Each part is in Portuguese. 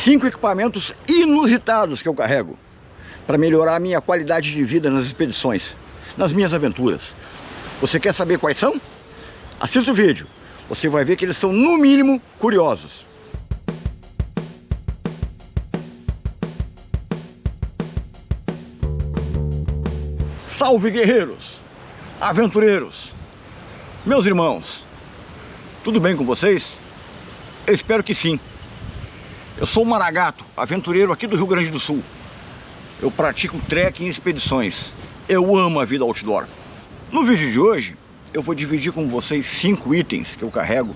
5 equipamentos inusitados que eu carrego para melhorar a minha qualidade de vida nas expedições, nas minhas aventuras. Você quer saber quais são? Assista o vídeo, você vai ver que eles são no mínimo curiosos. Salve guerreiros, aventureiros, meus irmãos, tudo bem com vocês? Eu espero que sim. Eu sou o Maragato, aventureiro aqui do Rio Grande do Sul. Eu pratico trekking e expedições. Eu amo a vida outdoor. No vídeo de hoje, eu vou dividir com vocês 5 itens que eu carrego,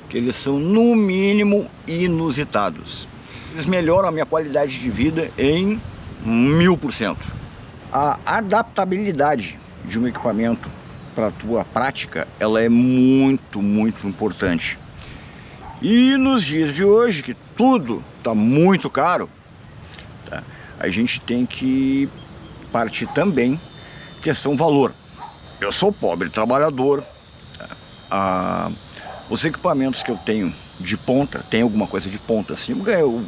que eles são no mínimo inusitados. Eles melhoram a minha qualidade de vida em 1000%. A adaptabilidade de um equipamento para a tua prática, ela é muito importante. E nos dias de hoje, que tudo está muito caro, tá? A gente tem que partir também questão valor. Eu sou pobre trabalhador, tá? Os equipamentos que eu tenho de ponta, tem alguma coisa de ponta assim, eu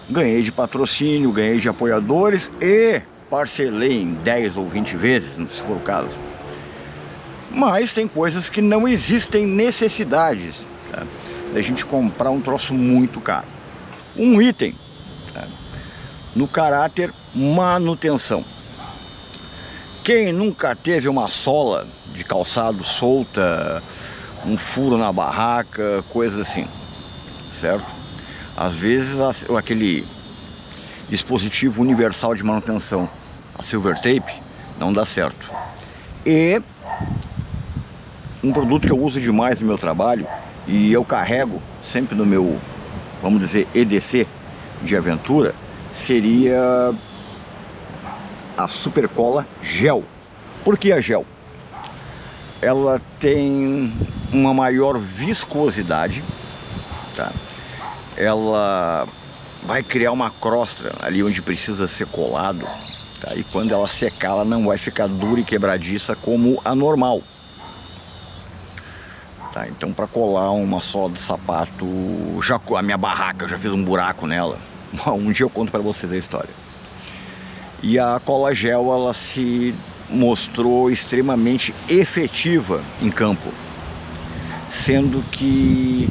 ganhei de patrocínio, ganhei de apoiadores e parcelei em 10 ou 20 vezes, se for o caso. Mas tem coisas que não existem necessidades, tá, da gente comprar um troço muito caro. Um item, tá, no caráter manutenção. Quem nunca teve uma sola de calçado solta, um furo na barraca, coisa assim, certo? Às vezes aquele dispositivo universal de manutenção, a Silver Tape, não dá certo. E um produto que eu uso demais no meu trabalho e eu carrego sempre no meu, vamos dizer, EDC de aventura, seria a Super Cola Gel. Por que a gel? Ela tem uma maior viscosidade, tá? Ela vai criar uma crosta ali onde precisa ser colado, tá? E quando ela secar, ela não vai ficar dura e quebradiça como a normal, tá? Então, para colar uma sola de sapato, a minha barraca, eu já fiz um buraco nela. Um dia eu conto para vocês a história. E a cola gel, ela se mostrou extremamente efetiva em campo, sendo que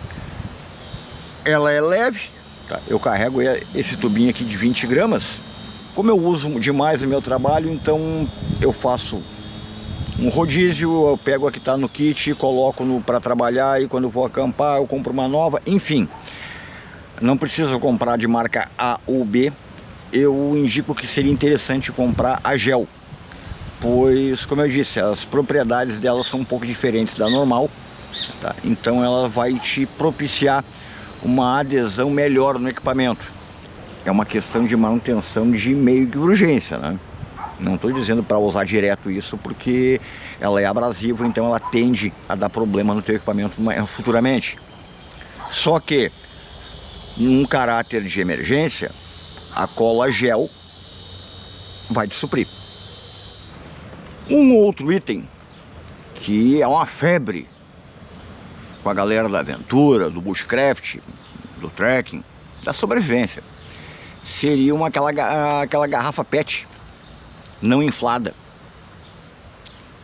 ela é leve. Eu carrego esse tubinho aqui de 20 gramas. Como eu uso demais no meu trabalho, então eu faço um rodízio, eu pego a que está no kit, coloco para trabalhar, e quando eu vou acampar eu compro uma nova. Enfim, não precisa comprar de marca A ou B. Eu indico que seria interessante comprar a gel, pois, como eu disse, as propriedades dela são um pouco diferentes da normal, tá? Então ela vai te propiciar uma adesão melhor no equipamento. É uma questão de manutenção de meio que urgência, né? Não estou dizendo para usar direto isso, porque ela é abrasiva, então ela tende a dar problema no teu equipamento futuramente. Só que, num caráter de emergência, a cola gel vai te suprir. Um outro item que é uma febre com a galera da aventura, do bushcraft, do trekking, da sobrevivência, seria aquela garrafa PET não inflada,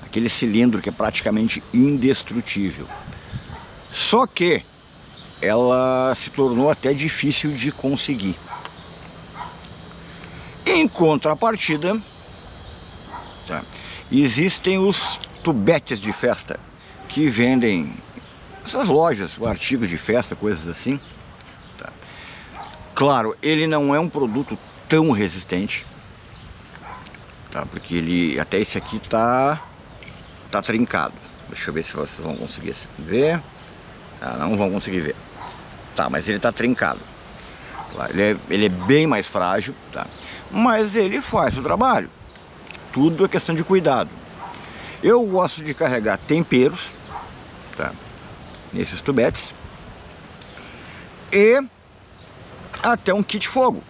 aquele cilindro que é praticamente indestrutível. Só que ela se tornou até difícil de conseguir. Em contrapartida, tá, existem os tubetes de festa que vendem essas lojas, o artigo de festa, coisas assim, tá? Claro, ele não é um produto tão resistente, tá? Porque ele, até esse aqui tá trincado. Deixa eu ver se vocês vão conseguir ver. Não vão conseguir ver. Tá, mas ele tá trincado. Ele é bem mais frágil, tá? Mas ele faz o trabalho. Tudo é questão de cuidado. Eu gosto de carregar temperos, tá, nesses tubetes, e até um kit fogo,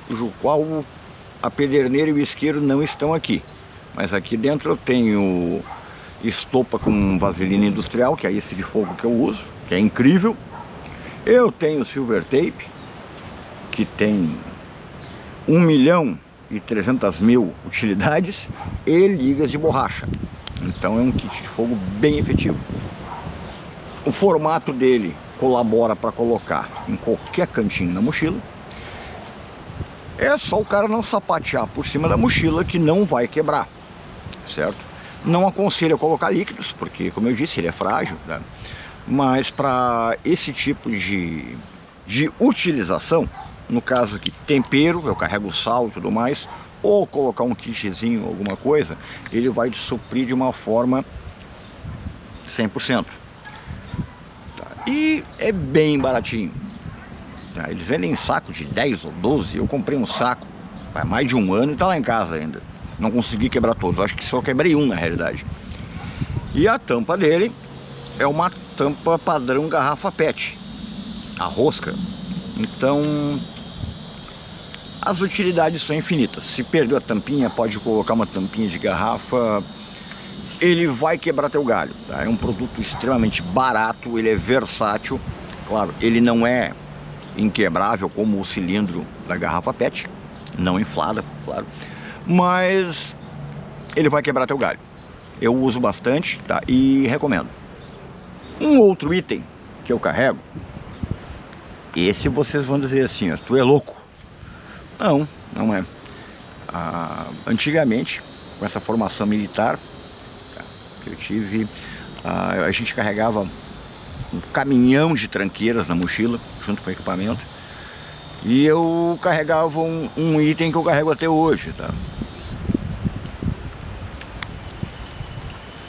cujo qual a pederneira e o isqueiro não estão aqui. Mas aqui dentro eu tenho estopa com vaselina industrial, que é a isca de fogo que eu uso, que é incrível. Eu tenho silver tape, que tem 1.300.000 utilidades e ligas de borracha. Então é um kit de fogo bem efetivo. O formato dele colabora para colocar em qualquer cantinho na mochila. É só o cara não sapatear por cima da mochila que não vai quebrar, certo? Não aconselho a colocar líquidos, porque, como eu disse, ele é frágil, né? Mas para esse tipo de utilização, no caso aqui, tempero, eu carrego sal e tudo mais, ou colocar um kitzinho, alguma coisa, ele vai te suprir de uma forma 100%. Tá? E é bem baratinho. Tá? Eles vendem em saco de 10 ou 12, eu comprei um saco há mais de um ano e tá lá em casa ainda. Não consegui quebrar todos, acho que só quebrei um na realidade. E a tampa dele é uma tampa padrão garrafa PET, a rosca. Então as utilidades são infinitas. Se perdeu a tampinha, pode colocar uma tampinha de garrafa, ele vai quebrar teu galho, tá? É um produto extremamente barato, ele é versátil. Claro, ele não é inquebrável como o cilindro da garrafa PET, não inflada, claro, mas ele vai quebrar teu galho. Eu uso bastante, tá? E recomendo. Um outro item que eu carrego, esse vocês vão dizer assim, ó, tu é louco. Não, não é. Antigamente, com essa formação militar que eu tive, a gente carregava um caminhão de tranqueiras na mochila, junto com o equipamento. E eu carregava um item que eu carrego até hoje, tá?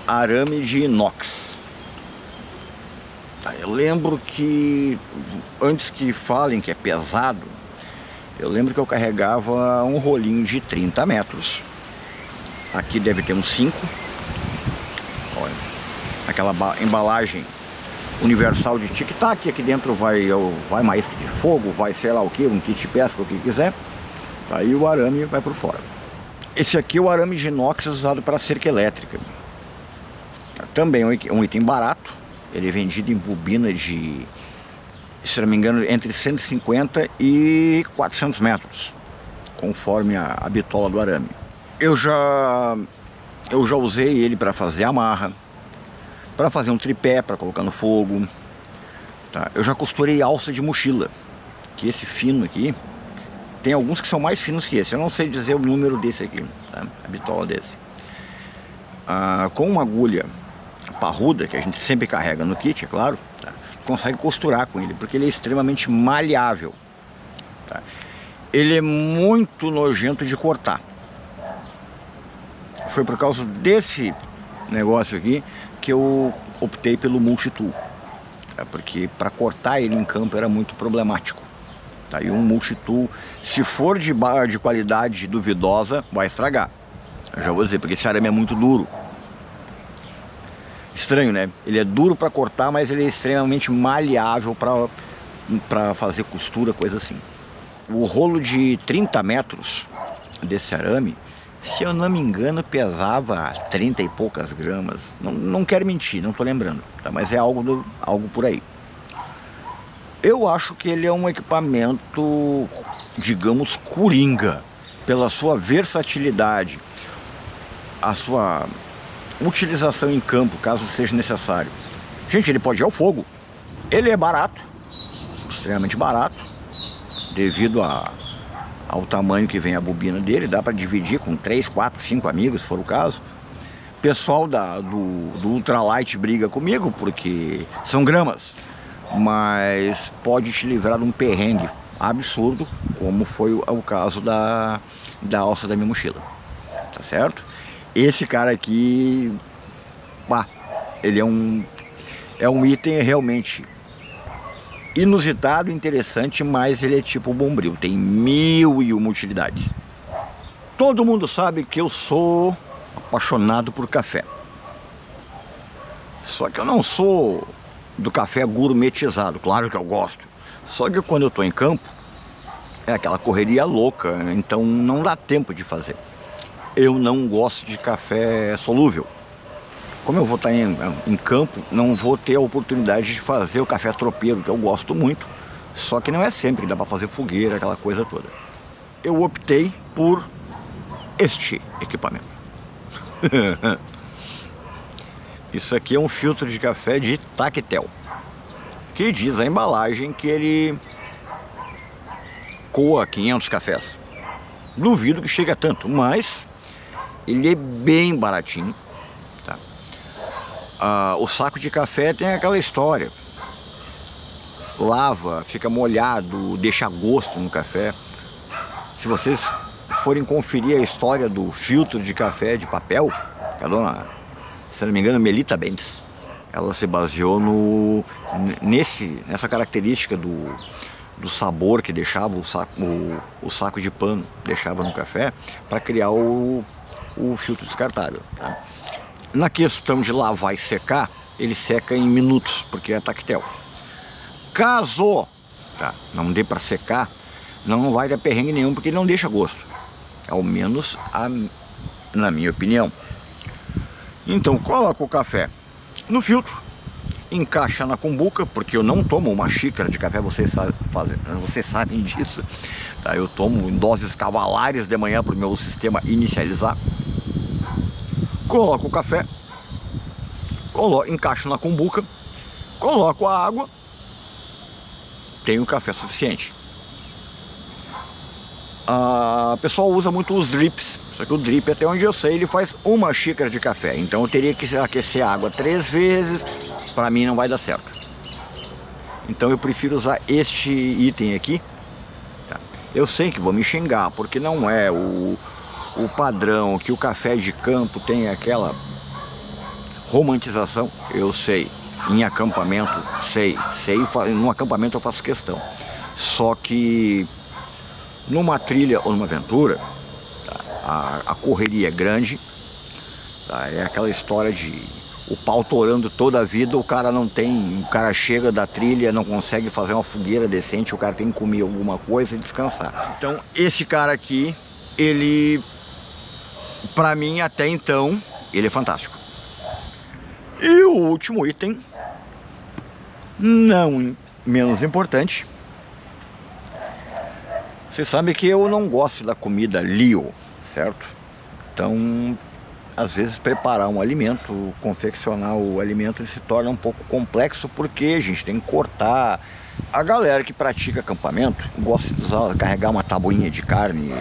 Arame de inox. Tá, eu lembro que, antes que falem que é pesado, eu lembro que eu carregava um rolinho de 30 metros. Aqui deve ter uns 5. Olha, aquela embalagem universal de tic-tac. Aqui dentro vai uma isca de fogo, vai sei lá o que, um kit pesca, o que quiser. Aí o arame vai por fora. Esse aqui é o arame de inox usado para cerca elétrica. Também é um item barato. Ele é vendido em bobina de, se não me engano, entre 150 e 400 metros, conforme a bitola do arame. Eu já usei ele para fazer amarra, para fazer um tripé, para colocar no fogo, tá? Eu já costurei alça de mochila, que esse fino aqui, tem alguns que são mais finos que esse. Eu não sei dizer o número desse aqui, tá? A bitola desse. Com uma agulha parruda, que a gente sempre carrega no kit, é claro, tá? Consegue costurar com ele, porque ele é extremamente maleável, tá? Ele é muito nojento de cortar. Foi por causa desse negócio aqui que eu optei pelo multitool, tá? Porque para cortar ele em campo era muito problemático, tá? E um multitool, se for de qualidade duvidosa, vai estragar. Eu já vou dizer, porque esse arame é muito duro. Estranho, né? Ele é duro para cortar, mas ele é extremamente maleável para fazer costura, coisa assim. O rolo de 30 metros desse arame, se eu não me engano, pesava 30 e poucas gramas. Não quero mentir, não estou lembrando, tá? Mas é algo por aí. Eu acho que ele é um equipamento, digamos, coringa, pela sua versatilidade, a sua utilização em campo, caso seja necessário. Gente, ele pode ir ao fogo. Ele é barato, extremamente barato, devido ao tamanho que vem a bobina dele. Dá para dividir com 3, 4, 5 amigos, se for o caso. O pessoal do ultralight briga comigo, porque são gramas, mas pode te livrar de um perrengue absurdo, como foi o caso da alça da minha mochila, tá certo? Esse cara aqui, ele é um item realmente inusitado, interessante, mas ele é tipo bombril, tem 1001 utilidades. Todo mundo sabe que eu sou apaixonado por café. Só que eu não sou do café gourmetizado, claro que eu gosto. Só que quando eu estou em campo, é aquela correria louca, então não dá tempo de fazer. Eu não gosto de café solúvel. Como eu vou estar em campo, não vou ter a oportunidade de fazer o café tropeiro, que eu gosto muito, Só que não é sempre que dá para fazer fogueira, aquela coisa toda. Eu optei por este equipamento. Isso aqui é um filtro de café de Tactel, que diz a embalagem que ele coa 500 cafés. Duvido que chegue a tanto, mas ele é bem baratinho, tá? O saco de café tem aquela história: lava, fica molhado, deixa gosto no café. Se vocês forem conferir a história do filtro de café de papel, a dona, se não me engano, Melita Bentes, ela se baseou nessa característica do sabor que deixava o saco de pano, deixava no café, para criar o filtro descartável, tá? Na questão de lavar e secar, ele seca em minutos, porque é Tactel. Caso não dê para secar, não vai dar perrengue nenhum, porque ele não deixa gosto, ao menos na minha opinião. Então coloca o café no filtro, encaixa na cumbuca, porque eu não tomo uma xícara de café, vocês sabem disso, tá? Eu tomo em doses cavalares de manhã para o meu sistema inicializar. Coloco o café, encaixo na cumbuca, coloco a água, tenho café suficiente. A pessoa usa muito os drips, só que o drip, até onde eu sei, ele faz uma xícara de café, então eu teria que aquecer a água 3 vezes, para mim não vai dar certo. Então eu prefiro usar este item aqui, tá? Eu sei que vou me xingar, porque não é o padrão que o café de campo tem aquela romantização, eu sei. Em acampamento, sei, no acampamento eu faço questão. Só que numa trilha ou numa aventura, tá, a correria é grande, tá? É aquela história de o pau torando toda a vida, o cara chega da trilha, não consegue fazer uma fogueira decente, o cara tem que comer alguma coisa e descansar. Então esse cara aqui, ele, pra mim até então, ele é fantástico. E o último item, não menos importante, você sabe que eu não gosto da comida Lio, certo? Então, às vezes preparar um alimento, confeccionar o alimento se torna um pouco complexo, porque a gente tem que cortar. A galera que pratica acampamento gosta de carregar uma tabuinha de carne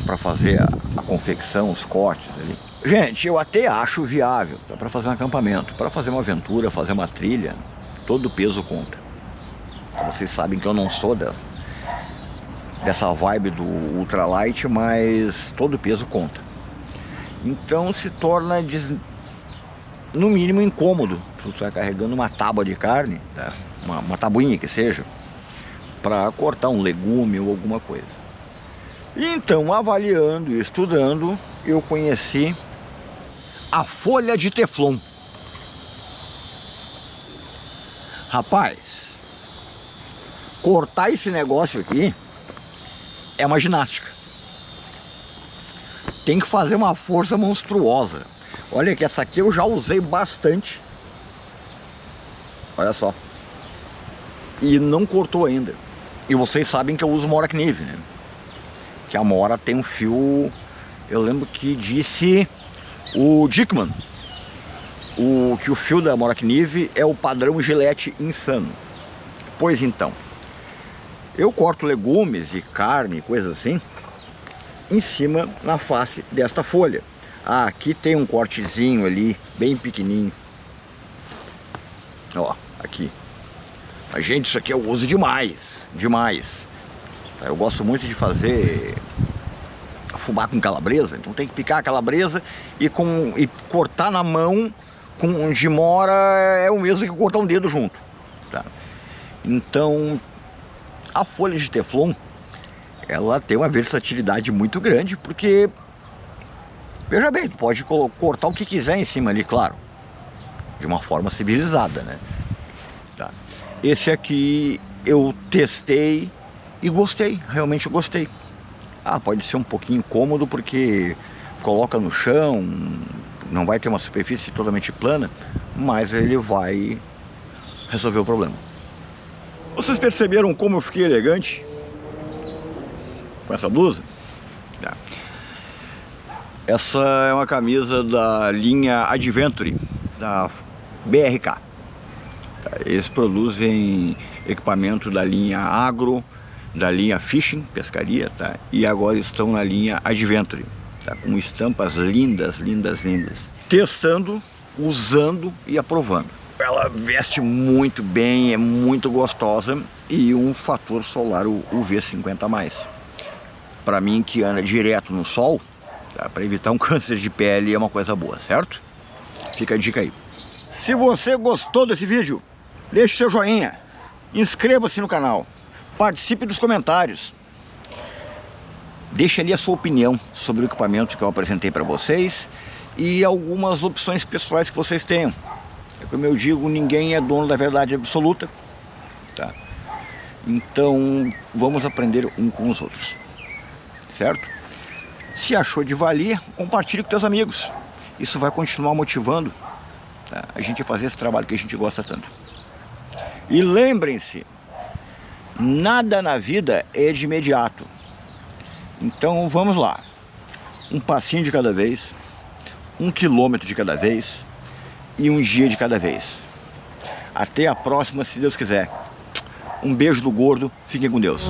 para fazer a confecção, os cortes ali. Gente, eu até acho viável para fazer um acampamento, para fazer uma aventura, fazer uma trilha, todo o peso conta. Vocês sabem que eu não sou dessa vibe do ultralight, mas todo o peso conta. Então se torna, no mínimo, incômodo. Você está carregando uma tábua de carne, tá? uma tabuinha que seja, para cortar um legume ou alguma coisa. Então, avaliando e estudando, eu conheci a folha de Teflon. Rapaz, cortar esse negócio aqui é uma ginástica. Tem que fazer uma força monstruosa. Olha que essa aqui eu já usei bastante. Olha só. E não cortou ainda. E vocês sabem que eu uso Mora Kniv, né? Que a Mora tem um fio... Eu lembro que disse o Dickman que o fio da Mora Kniv é o padrão Gillette insano. Pois então, eu corto legumes e carne, coisas assim, em cima, na face desta folha. Aqui tem um cortezinho ali, bem pequenininho. Ó, aqui. A gente, isso aqui eu uso demais, demais. Eu gosto muito de fazer fubá com calabresa, então tem que picar a calabresa e cortar na mão com de Mora é o mesmo que cortar um dedo junto, tá? Então, a folha de Teflon, ela tem uma versatilidade muito grande, porque, veja bem, tu pode cortar o que quiser em cima ali, claro, de uma forma civilizada, né? Tá. Esse aqui eu testei e gostei, realmente gostei. Pode ser um pouquinho incômodo, porque coloca no chão, não vai ter uma superfície totalmente plana, mas ele vai resolver o problema. Vocês perceberam como eu fiquei elegante com essa blusa? Essa é uma camisa da linha Adventure, da BRK. Eles produzem equipamento da linha Agro, da linha Fishing, pescaria, tá? E agora estão na linha Adventure, tá? Com estampas lindas, lindas, lindas. Testando, usando e aprovando. Ela veste muito bem, é muito gostosa e um fator solar UV50+. Para mim que anda direto no sol, tá? Para evitar um câncer de pele é uma coisa boa, certo? Fica a dica aí. Se você gostou desse vídeo, deixe seu joinha, inscreva-se no canal, participe dos comentários, deixe ali a sua opinião sobre o equipamento que eu apresentei para vocês e algumas opções pessoais que vocês tenham. Como eu digo, ninguém é dono da verdade absoluta, tá? Então vamos aprender um com os outros, certo? Se achou de valer, compartilhe com seus amigos. Isso vai continuar motivando, tá? A gente a fazer esse trabalho que a gente gosta tanto. E lembrem-se, nada na vida é de imediato. Então vamos lá, um passinho de cada vez, 1 quilômetro de cada vez e um dia de cada vez. Até a próxima, se Deus quiser. Um beijo do gordo, fiquem com Deus.